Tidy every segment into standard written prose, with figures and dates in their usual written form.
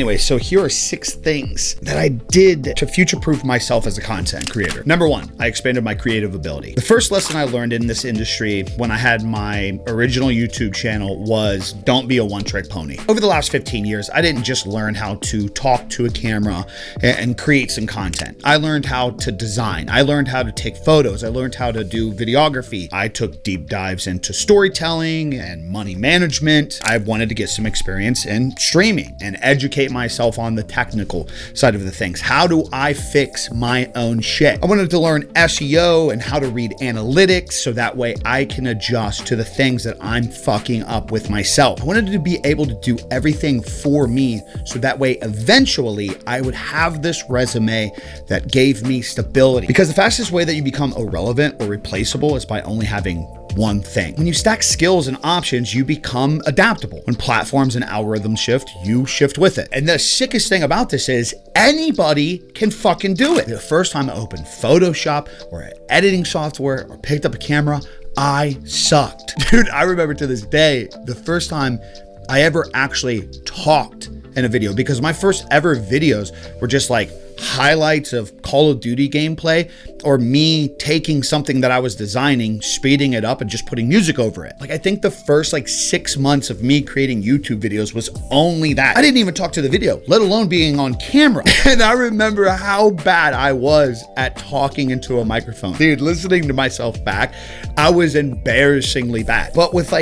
Anyway, so here are 6 things that I did to future-proof myself as a content creator. Number 1, I expanded my creative ability. The first lesson I learned in this industry when I had my original YouTube channel was don't be a one-trick pony. Over the last 15 years, I didn't just learn how to talk to a camera and create some content. I learned how to design. I learned how to take photos. I learned how to do videography. I took deep dives into storytelling and money management. I wanted to get some experience in streaming and educate myself on the technical side of the things. How do I fix my own shit? I wanted to learn SEO and how to read analytics so that way I can adjust to the things that I'm fucking up with myself. I wanted to be able to do everything for me so that way eventually I would have this resume that gave me stability. Because the fastest way that you become irrelevant or replaceable is by only having one thing. When you stack skills and options, you become adaptable. When platforms and algorithms shift, you shift with it. And the sickest thing about this is anybody can fucking do it. The first time I opened Photoshop or editing software or picked up a camera, I sucked. Dude, I remember to this day, the first time I ever actually talked in a video, because my first ever videos were just like highlights of Call of Duty gameplay or me taking something that I was designing, speeding it up and just putting music over it. Like I think the first 6 months of me creating YouTube videos was only that. I didn't even talk to the video, let alone being on camera. And I remember how bad I was at talking into a microphone. Dude, listening to myself back, I was embarrassingly bad. But with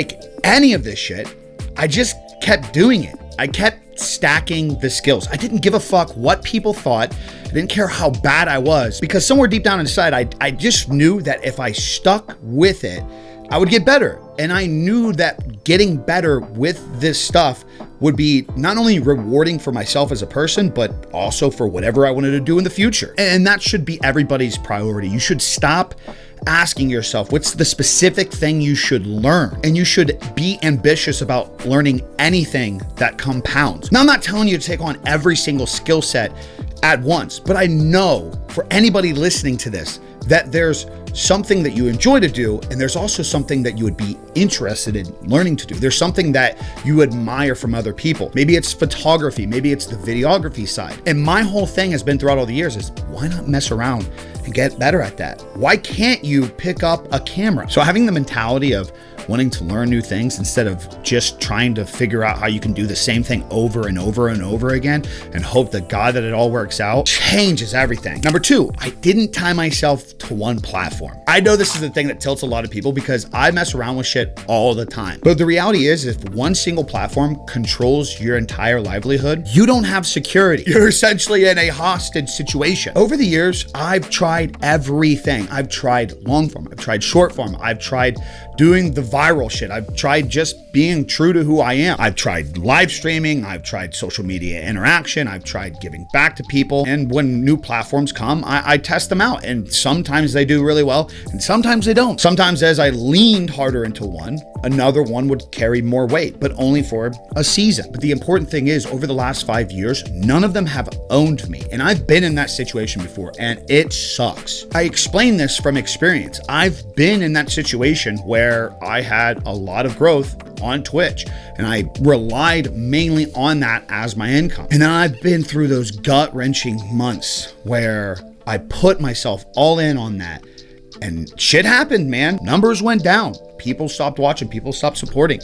any of this shit, I just kept doing it. I kept stacking the skills. I didn't give a fuck what people thought. I didn't care how bad I was, because somewhere deep down inside, I just knew that if I stuck with it, I would get better. And I knew that getting better with this stuff would be not only rewarding for myself as a person, but also for whatever I wanted to do in the future. And that should be everybody's priority. You should stop asking yourself, what's the specific thing you should learn? And you should be ambitious about learning anything that compounds. Now, I'm not telling you to take on every single skill set at once, but I know for anybody listening to this, that there's something that you enjoy to do, and there's also something that you would be interested in learning to do. There's something that you admire from other people. Maybe it's photography, maybe it's the videography side. And my whole thing has been throughout all the years is why not mess around and get better at that? Why can't you pick up a camera? So having the mentality of wanting to learn new things instead of just trying to figure out how you can do the same thing over and over and over again and hope to God that it all works out changes everything. Number 2, I didn't tie myself to one platform. I know this is the thing that tilts a lot of people because I mess around with shit all the time. But the reality is, if one single platform controls your entire livelihood, you don't have security. You're essentially in a hostage situation. Over the years, I've tried everything. I've tried long form, I've tried short form, I've tried doing the viral shit. I've tried just being true to who I am. I've tried live streaming. I've tried social media interaction. I've tried giving back to people. And when new platforms come, I test them out. And sometimes they do really well and sometimes they don't. Sometimes as I leaned harder into one, another one would carry more weight, but only for a season. But the important thing is, over the last 5 years, none of them have owned me. And I've been in that situation before and it sucks. I explain this from experience. I've been in that situation where I had a lot of growth on Twitch and I relied mainly on that as my income. And then I've been through those gut-wrenching months where I put myself all in on that and shit happened, man. Numbers went down. People stopped watching, people stopped supporting.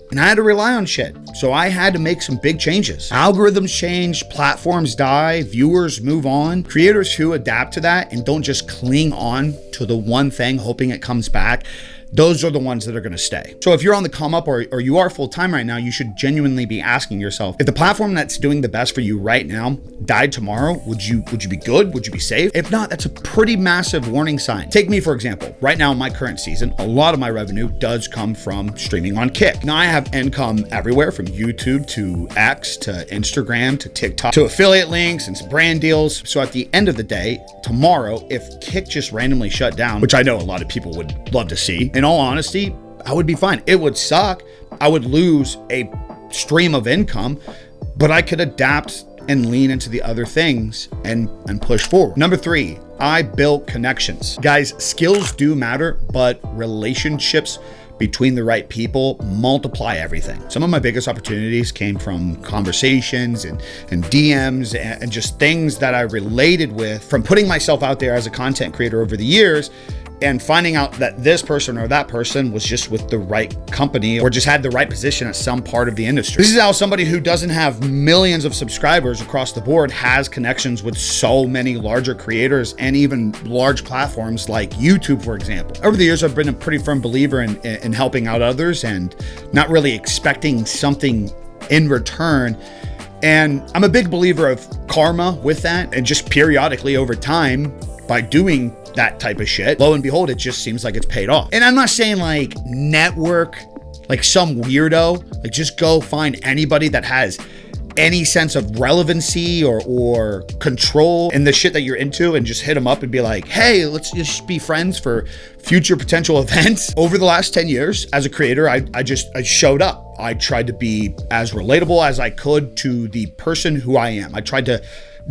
And I had to rely on shit. So I had to make some big changes. Algorithms change, platforms die, viewers move on. Creators who adapt to that and don't just cling on to the one thing hoping it comes back, those are the ones that are gonna stay. So if you're on the come up or you are full-time right now, you should genuinely be asking yourself, if the platform that's doing the best for you right now died tomorrow, would you be good? Would you be safe? If not, that's a pretty massive warning sign. Take me, for example. Right now in my current season, a lot of my revenue does come from streaming on Kick. Now I have income everywhere from YouTube to X to Instagram to TikTok to affiliate links and some brand deals. So at the end of the day, tomorrow, if Kick just randomly shut down, which I know a lot of people would love to see, in all honesty, I would be fine. It would suck. I would lose a stream of income, but I could adapt and lean into the other things and push forward. Number 3, I built connections. Guys, skills do matter, but relationships between the right people multiply everything. Some of my biggest opportunities came from conversations and DMs and just things that I related with from putting myself out there as a content creator over the years and finding out that this person or that person was just with the right company or just had the right position at some part of the industry. This is how somebody who doesn't have millions of subscribers across the board has connections with so many larger creators and even large platforms like YouTube, for example. Over the years, I've been a pretty firm believer in helping out others and not really expecting something in return. And I'm a big believer of karma with that, and just periodically over time, by doing that type of shit, lo and behold, it just seems like it's paid off. And I'm not saying like network like some weirdo, like just go find anybody that has any sense of relevancy or control in the shit that you're into and just hit them up and be like, hey, let's just be friends for future potential events. Over the last 10 years as a creator, I showed up. I tried to be as relatable as I could to the person who I am. I tried to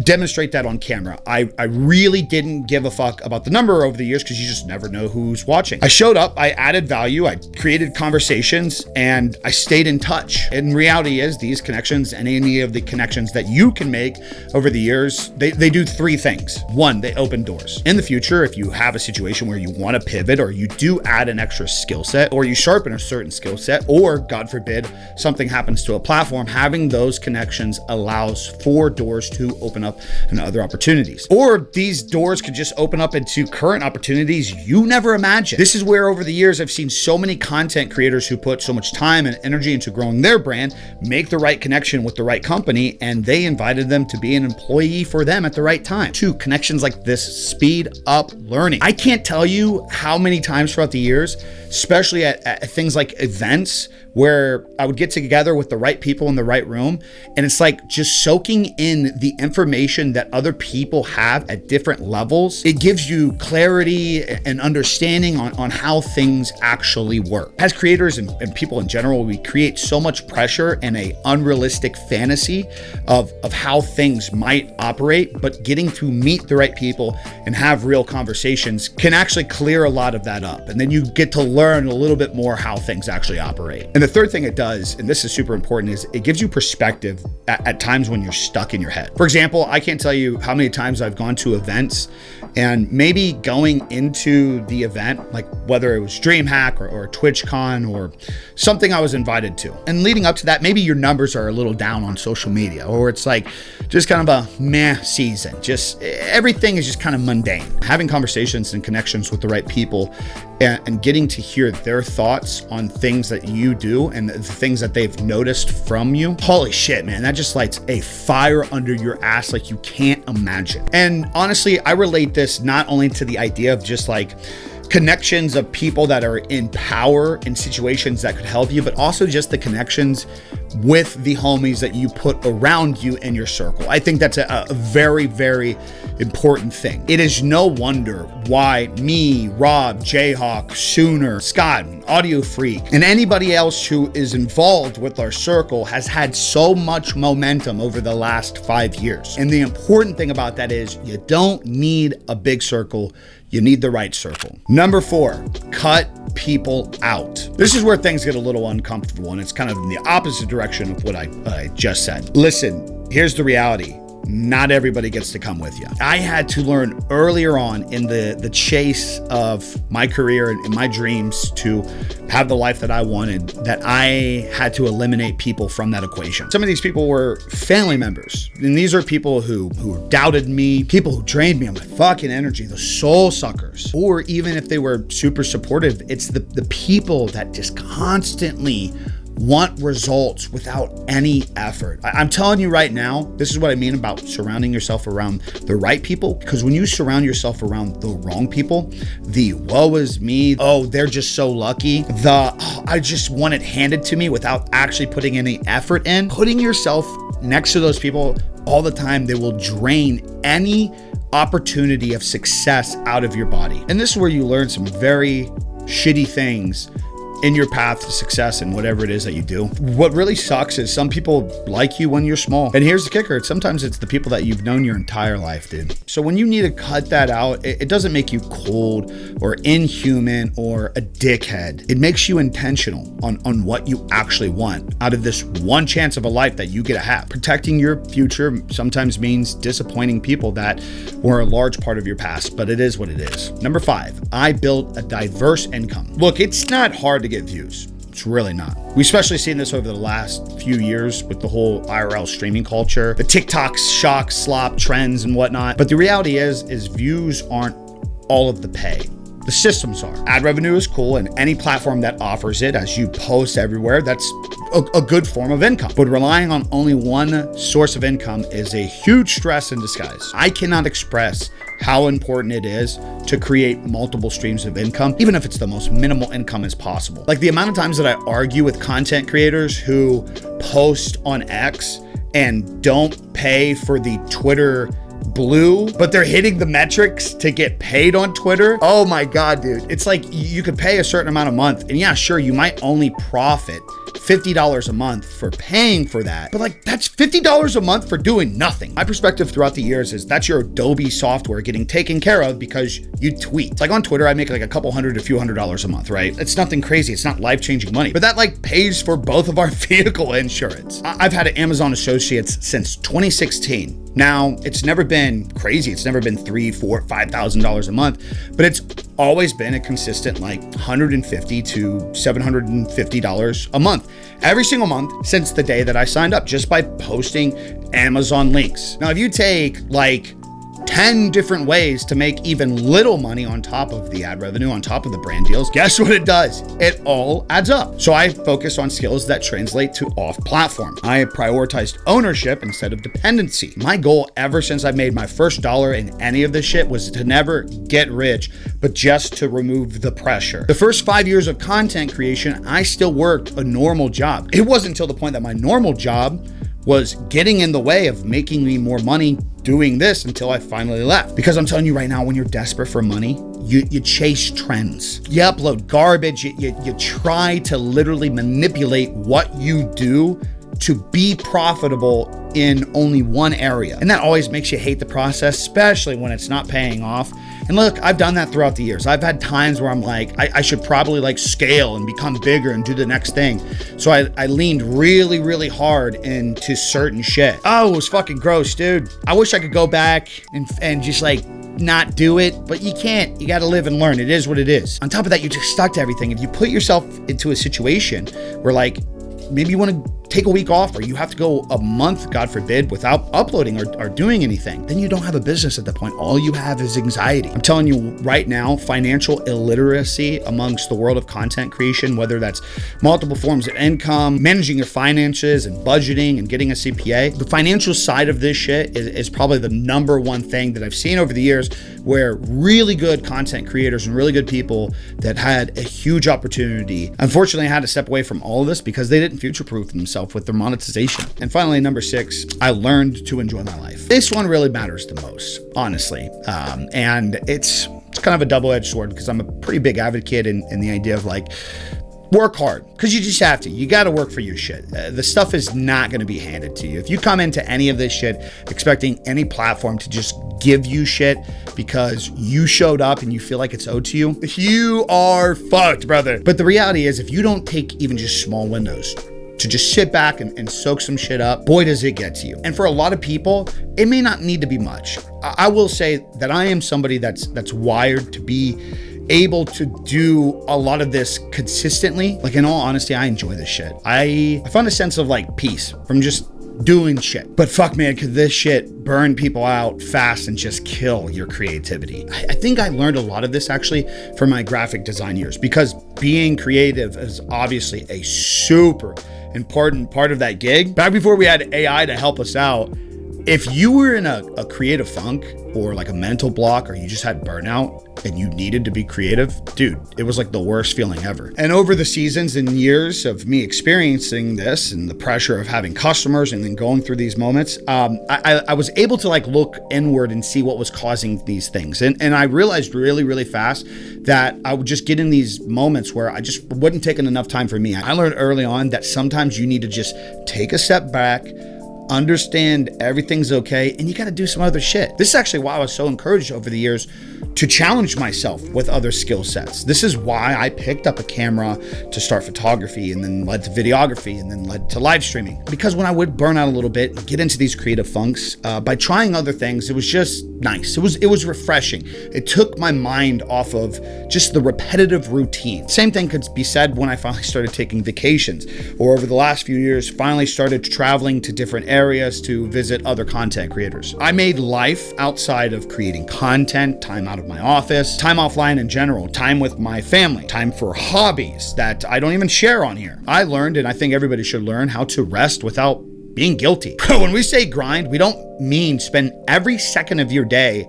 demonstrate that on camera. I really didn't give a fuck about the number over the years because you just never know who's watching. I showed up, I added value, I created conversations, and I stayed in touch. And reality is these connections and any of the connections that you can make over the years, they do three things. One, they open doors. In the future, if you have a situation where you want to pivot or you do add an extra skill set or you sharpen a certain skill set, or God forbid, something happens to a platform, having those connections allows for doors to open up and other opportunities. Or these doors could just open up into current opportunities you never imagined. This is where over the years I've seen so many content creators who put so much time and energy into growing their brand, make the right connection with the right company, and they invited them to be an employee for them at the right time. Two, connections like this speed up learning. I can't tell you how many times throughout the years, especially at things like events, where I would get together with the right people in the right room, and it's like just soaking in the information that other people have at different levels. It gives you clarity and understanding on how things actually work. As creators and people in general, we create so much pressure and a unrealistic fantasy of how things might operate, but getting to meet the right people and have real conversations can actually clear a lot of that up. And then you get to learn a little bit more how things actually operate. And the third thing it does, and this is super important, is it gives you perspective at times when you're stuck in your head. For example, I can't tell you how many times I've gone to events and maybe going into the event, like whether it was DreamHack or TwitchCon or something I was invited to. And leading up to that, maybe your numbers are a little down on social media, or it's like just kind of a meh season. Just everything is just kind of mundane. Having conversations and connections with the right people and getting to hear their thoughts on things that you do and the things that they've noticed from you. Holy shit, man, that just lights a fire under your ass like you can't imagine. And honestly, I relate this not only to the idea of just like connections of people that are in power in situations that could help you, but also just the connections with the homies that you put around you in your circle. I think that's a very, very important thing. It is no wonder why me, Rob, Jayhawk, Sooner, Scott, Audio Freak, and anybody else who is involved with our circle has had so much momentum over the last 5 years. And the important thing about that is you don't need a big circle. You need the right circle. Number 4, cut people out. This is where things get a little uncomfortable, and it's kind of in the opposite direction of what I just said. Listen, here's the reality. Not everybody gets to come with you. I had to learn earlier on in the chase of my career and my dreams to have the life that I wanted, that I had to eliminate people from that equation. Some of these people were family members, and these are people who doubted me, people who drained me of my fucking energy, the soul suckers. Or even if they were super supportive, it's the people that just constantly want results without any effort. I'm telling you right now, this is what I mean about surrounding yourself around the right people, because when you surround yourself around the wrong people, the woe is me, oh, they're just so lucky, I just want it handed to me without actually putting any effort in, putting yourself next to those people all the time, they will drain any opportunity of success out of your body. And this is where you learn some very shitty things in your path to success and whatever it is that you do. What really sucks is some people like you when you're small. And here's the kicker. Sometimes it's the people that you've known your entire life, dude. So when you need to cut that out, it doesn't make you cold or inhuman or a dickhead. It makes you intentional on what you actually want out of this one chance of a life that you get to have. Protecting your future sometimes means disappointing people that were a large part of your past, but it is what it is. Number 5, I built a diverse income. Look, it's not hard to get views. It's really not. We've especially seen this over the last few years with the whole IRL streaming culture, the TikTok shock, slop trends and whatnot. But the reality is views aren't all of the pay. The systems are. Ad revenue is cool, and any platform that offers it as you post everywhere, that's a good form of income. But relying on only one source of income is a huge stress in disguise. I cannot express how important it is to create multiple streams of income, even if it's the most minimal income as possible. Like the amount of times that I argue with content creators who post on X and don't pay for the Twitter Blue, but they're hitting the metrics to get paid on Twitter. Oh my God, dude. It's like you could pay a certain amount a month, and yeah, sure, you might only profit $50 a month for paying for that. But like, that's $50 a month for doing nothing. My perspective throughout the years is that's your Adobe software getting taken care of because you tweet. Like on Twitter, I make like a couple hundred, a few $100s a month, right? It's nothing crazy. It's not life-changing money, but that like pays for both of our vehicle insurance. I've had an Amazon Associates since 2016. Now, it's never been crazy. It's never been $3,000, $4,000, $5,000 a month, but it's always been a consistent like $150 to $750 a month, every single month since the day that I signed up, just by posting Amazon links. Now, if you take like 10 different ways to make even little money on top of the ad revenue, on top of the brand deals, guess what it does? It all adds up. So I focus on skills that translate to off-platform. I prioritized ownership instead of dependency. My goal ever since I made my first dollar in any of this shit was to never get rich, but just to remove the pressure. The first 5 years of content creation, I still worked a normal job. It wasn't until the point that my normal job was getting in the way of making me more money doing this until I finally left. Because I'm telling you right now, when you're desperate for money, you chase trends. You upload garbage. You try to literally manipulate what you do to be profitable in only one area. And that always makes you hate the process, especially when it's not paying off. And look, I've done that throughout the years. I've had times where I'm like, I should probably like scale and become bigger and do the next thing. So I leaned really, really hard into certain shit. Oh, it was fucking gross, dude. I wish I could go back and just like not do it, but you can't. You got to live and learn. It is what it is. On top of that, you're just stuck to everything. If you put yourself into a situation where like, maybe you want to take a week off, or you have to go a month, God forbid, without uploading or doing anything, then you don't have a business at that point. All you have is anxiety. I'm telling you right now, financial illiteracy amongst the world of content creation, whether that's multiple forms of income, managing your finances and budgeting and getting a CPA, the financial side of this shit is probably the number one thing that I've seen over the years where really good content creators and really good people that had a huge opportunity, unfortunately, had to step away from all of this because they didn't future-proof themselves with their monetization. And finally, number 6, I learned to enjoy my life. This one really matters the most, honestly. And it's kind of a double-edged sword because I'm a pretty big advocate in the idea of like, work hard, because you just have to. You got to work for your shit. The stuff is not going to be handed to you. If you come into any of this shit expecting any platform to just give you shit because you showed up and you feel like it's owed to you, you are fucked, brother. But the reality is, if you don't take even just small windows to just sit back and soak some shit up, boy, does it get to you. And for a lot of people, it may not need to be much. I will say that I am somebody that's wired to be able to do a lot of this consistently. Like, in all honesty, I enjoy this shit. I found a sense of like peace from just doing shit. But fuck, man, could this shit burn people out fast and just kill your creativity? I think I learned a lot of this actually from my graphic design years, because being creative is obviously a super important part of that gig. Back before we had AI to help us out, If you were in a creative funk or like a mental block, or you just had burnout and you needed to be creative, dude, it was like the worst feeling ever. And over the seasons and years of me experiencing this and the pressure of having customers and then going through these moments, I was able to like look inward and see what was causing these things. And I realized really, really fast that I would just get in these moments where I just wasn't taking enough time for me. I learned early on that sometimes you need to just take a step back, understand everything's okay, and you got to do some other shit. This is actually why I was so encouraged over the years to challenge myself with other skill sets. This is why I picked up a camera to start photography, and then led to videography, and then led to live streaming. Because when I would burn out a little bit and get into these creative funks, by trying other things, it was just nice. It was refreshing. It took my mind off of just the repetitive routine. Same thing could be said when I finally started taking vacations, or over the last few years, finally started traveling to different areas to visit other content creators. I made life outside of creating content, time out of my office, time offline in general, time with my family, time for hobbies that I don't even share on here. I learned, and I think everybody should learn, how to rest without being guilty. When we say grind, we don't mean spend every second of your day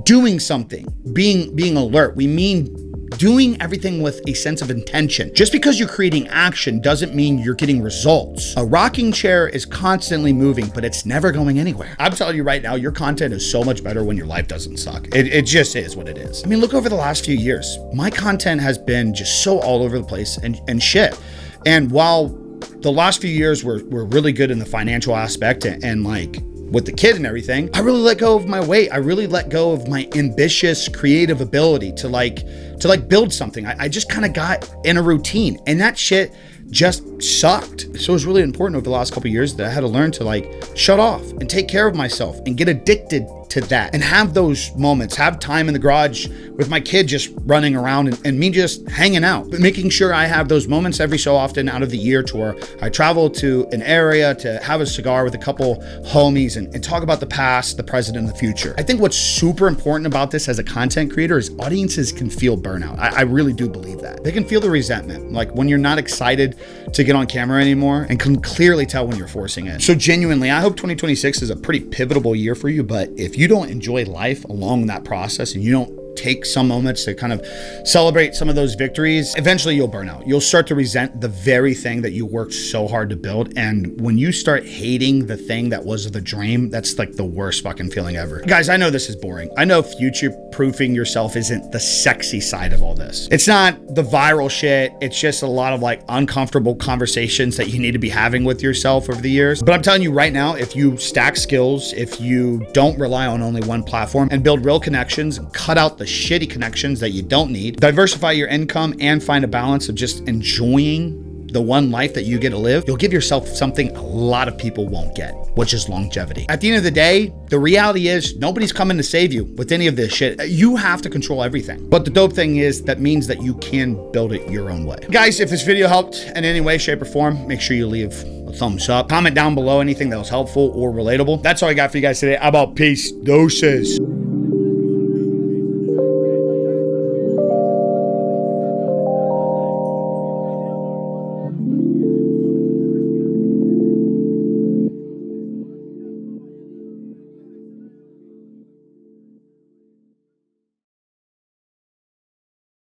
doing something, being alert. We mean doing everything with a sense of intention. Just because you're creating action doesn't mean you're getting results. A rocking chair is constantly moving, but it's never going anywhere. I'm telling you right now, your content is so much better when your life doesn't suck. It just is what it is. I mean, look over the last few years. My content has been just so all over the place and shit. And while the last few years were really good in the financial aspect and like with the kid and everything, I really let go of my weight. I really let go of my ambitious creative ability to build something. I just kind of got in a routine, and that shit just sucked. So it was really important over the last couple of years that I had to learn to like shut off and take care of myself and get addicted to that and have those moments, have time in the garage with my kid just running around and me just hanging out, but making sure I have those moments every so often out of the year to where I travel to an area to have a cigar with a couple homies and talk about the past, the present, and the future. I think what's super important about this as a content creator is audiences can feel burnout. I really do believe that. They can feel the resentment, like when you're not excited to get on camera anymore and can clearly tell when you're forcing it. So genuinely, I hope 2026 is a pretty pivotal year for you, but if you don't enjoy life along that process and you don't take some moments to kind of celebrate some of those victories, eventually you'll burn out. You'll start to resent the very thing that you worked so hard to build. And when you start hating the thing that was the dream, that's like the worst fucking feeling ever. Guys, I know this is boring. I know future-proofing yourself isn't the sexy side of all this. It's not the viral shit. It's just a lot of like uncomfortable conversations that you need to be having with yourself over the years. But I'm telling you right now, if you stack skills, if you don't rely on only one platform and build real connections and cut out the shitty connections that you don't need, diversify your income, and find a balance of just enjoying the one life that you get to live, you'll give yourself something a lot of people won't get, which is longevity. At the end of the day, the reality is nobody's coming to save you with any of this shit. You have to control everything. But the dope thing is that means that you can build it your own way. Guys, if this video helped in any way, shape, or form, make sure you leave a thumbs up. Comment down below anything that was helpful or relatable. That's all I got for you guys today. How about peace? Doses.